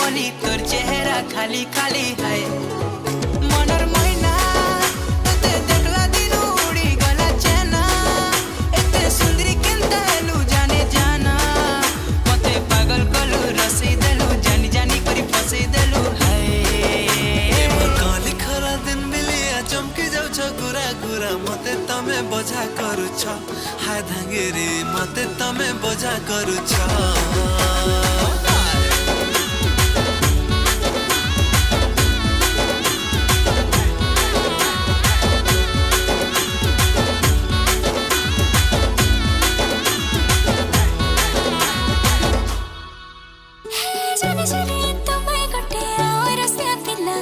बोली तोर चेहरा खाली खाली है मनर मैना तोते देखला दिन उड़ी गला चेना एते सुंदरी केनता हेलु जाने जाना मते पागल कलु रसी देलु जानी जानी करी फसई देलु है मोर काली खरा दिन मिलिया चमकी जाऊ छ गुरा गुरा मते तमे बोझा करू छ हाय धांगेरी मते तमे बोझा करू छ जाने जाने तुम्हें कटे और रस्ते आतिला